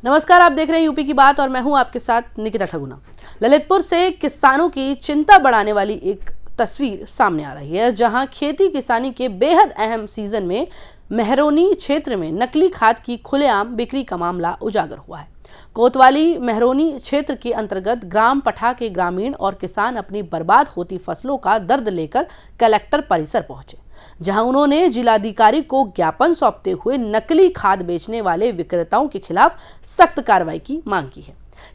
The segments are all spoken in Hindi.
नमस्कार, आप देख रहे हैं यूपी की बात और मैं हूं आपके साथ निकिता ठगुना। ललितपुर से किसानों की चिंता बढ़ाने वाली एक तस्वीर सामने आ रही है, जहां खेती किसानी के बेहद अहम सीजन में मेहरौनी क्षेत्र में नकली खाद की खुलेआम बिक्री का मामला उजागर हुआ है। कोतवाली मेहरौनी क्षेत्र के अंतर्गत ग्राम पठा के ग्रामीण और किसान अपनी बर्बाद होती फसलों का दर्द लेकर कलेक्टर परिसर पहुंचे, जहां उन्होंने जिलाधिकारी को ज्ञापन सौंपते हुए नकली खाद बेचने वाले विक्रेताओं के खिलाफ सख्त कार्रवाई की मांग की है।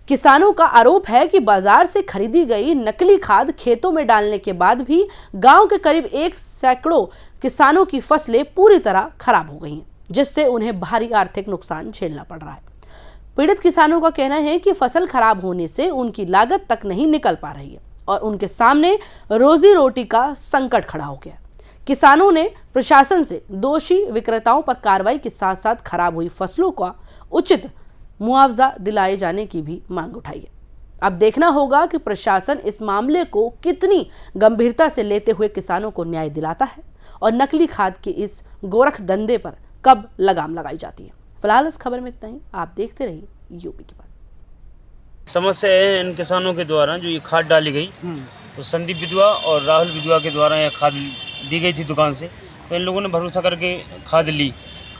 किसानों का आरोप है कि बाजार से खरीदी गई नकली खाद खेतों में डालने के बाद भी गांव के करीब 100 किसानों की फसलें पूरी तरह खराब हो गई हैं, जिससे उन्हें भारी आर्थिक नुकसान झेलना पड़ रहा है। पीड़ित किसानों का कहना है कि फसल खराब होने से उनकी लागत तक नहीं निकल पा रही है और उनके सामने रोजी रोटी का संकट खड़ा हो गया। किसानों ने प्रशासन से दोषी विक्रेताओं पर कार्रवाई के साथ साथ खराब हुई फसलों का उचित मुआवजा दिलाए जाने की भी मांग उठाई है। अब देखना होगा कि प्रशासन इस मामले को कितनी गंभीरता से लेते हुए किसानों को न्याय दिलाता है और नकली खाद के इस गोरख धंधे पर कब लगाम लगाई जाती है। फिलहाल इस खबर में इतना ही। आप देखते रहिए यूपी की बात। समस्या है इन किसानों के द्वारा जो ये खाद डाली गई, तो संदीप विधवा और राहुल विधवा के द्वारा यह खाद दी गई थी दुकान से। तो इन लोगों ने भरोसा करके खाद ली।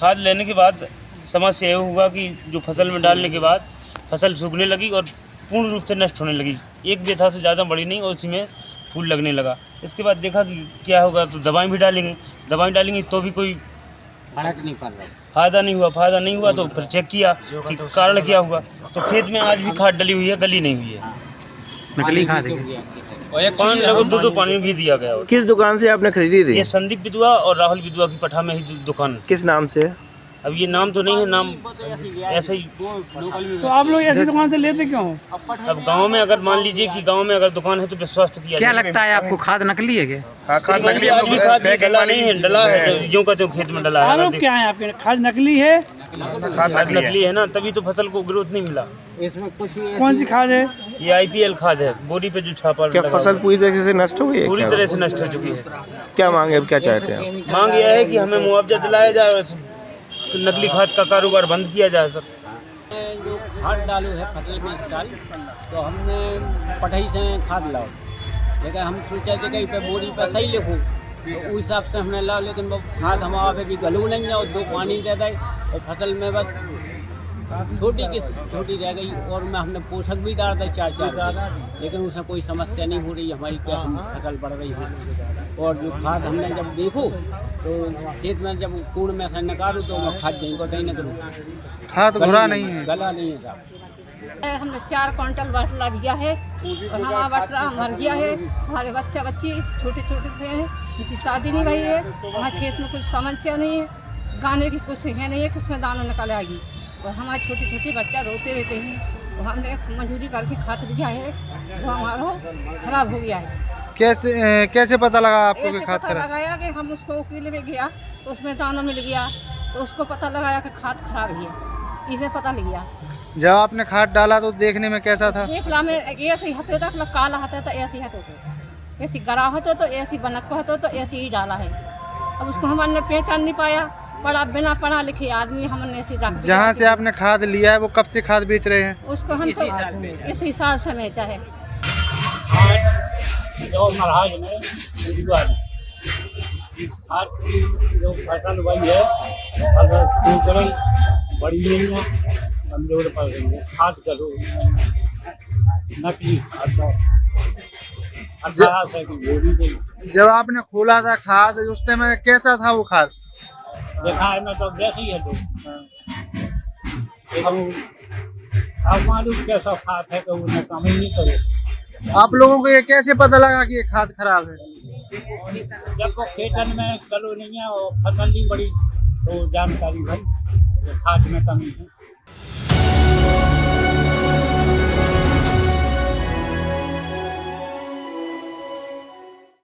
खाद लेने के बाद समस्या ये हुआ कि जो फसल में डालने के बाद फसल सूखने लगी और पूर्ण रूप से नष्ट होने लगी। एक बेथा से ज़्यादा बड़ी नहीं और उसी में फूल लगने लगा। इसके बाद देखा कि क्या होगा, तो दवाई भी डालेंगे तो भी कोई फायदा नहीं हुआ। तो फिर चेक किया कि कारण क्या हुआ, तो खेत में आज भी खाद डली हुई है, गली नहीं हुई है। नकली खाद पानी लगभग 2 पानी भी दिया गया। किस दुकान से आपने खरीदी थी? ये संदीप विधवा और राहुल विधवा की पठा में ही दुकान। किस नाम से? अब ये नाम तो नहीं है, नाम ऐसे ही। तो आप लोग ऐसी दुकान से लेते क्यों? अब गांव में अगर मान लीजिए कि गांव में अगर दुकान है तो विश्वास किया। क्या लगता है आपको, खाद नकली है क्या? खाद नकली डला नहीं है, डला है जो कहते हो खेत में डला है। आरोप क्या है आपके? खाद नकली है? खाद नकली है ना, तभी तो फसल को ग्रोथ नहीं मिला। इसमें कुछ कौन सी खाद है? ये IPL खाद है, बॉडी पे जो छापा। क्या फसल पूरी तरह से नष्ट हो गई है? पूरी तरह से नष्ट हो चुकी है। क्या मांगे, अब क्या चाहते हैं? मांग यह है कि हमें मुआवजा दिलाया जाए और नकली खाद का कारोबार बंद किया जाए। सर, जो खाद डालू है फसल में इस साल, तो हमने पढ़ाई से खाद लाओ, लेकिन हम सोचे थे कि पे बोरी पर सही लिखो, तो उस हिसाब से हमने लाओ, लेकिन वो खाद हमारा पे भी गलू नहीं है और 2 पानी दे दे और फसल में बस छोटी रह गई। और में हमने पोषक भी डाल दिया 4-4, लेकिन उसमें कोई समस्या नहीं हो रही हमारी, क्या हम फसल बढ़ रही है। और जो खाद हमने जब देखो तो खेत में जब कूड़ में से निकालू तो मैं खाद नहीं को नहीं करूँ, खाद घुरा नहीं है, गला नहीं है साहब। हमने 4 क्विंटल बटला दिया है और हमारा बटला मर गया है। हमारे बच्चे छोटे से हैं, उनकी शादी नहीं भई है। वहाँ खेत में कुछ समस्या नहीं है, गाने की कुछ है नहीं है कि उसमें दाना निकल आएगी। और हमारे छोटे बच्चा रोते रहते हैं। वो हमने मजदूरी करके खाद दिया है, वो हमारा खराब हो गया है। कैसे पता लगा आपको कि खाद खराब? लगाया कि हम उसको वकील में गया तो उसमें दाना मिल गया, तो उसको पता लगाया कि खाद खराब है, इसे पता लग गया। जब आपने खाद डाला तो देखने में कैसा था? देखला में ऐसे ही हते था, काला हते तो ऐसे ही हते तो ऐसी गरा होते तो ऐसी बनक होते तो ऐसे ही डाला है। अब उसको हमने पहचान नहीं पाया, बिना पढ़ा लिखे आदमी हमने ऐसी रख। जहाँ से आपने खाद लिया है वो कब से खाद बेच रहे हैं? उसको हम इसी साल से बेचा है। जो महाराज ने इस खाद की जो फसल हुई है, फसल बड़ी नहीं है, कमजोर पड़ रही है। खाद करो नकली खाद, 18 की बोरी नहीं। जब आपने खोला था खाद, उस टाइम में कैसा था वो खाद? देखा है मैं तो जैसे ही है, तो अब मालूम कैसा खाद है तो उन्हें कम ही नहीं करे। आप लोगों को ये कैसे पता लगा कि ये खाद खराब है? जब वो खेतन में कलो नहीं है और फसल नहीं बड़ी, तो जानकारी भाई खाद में कमी है।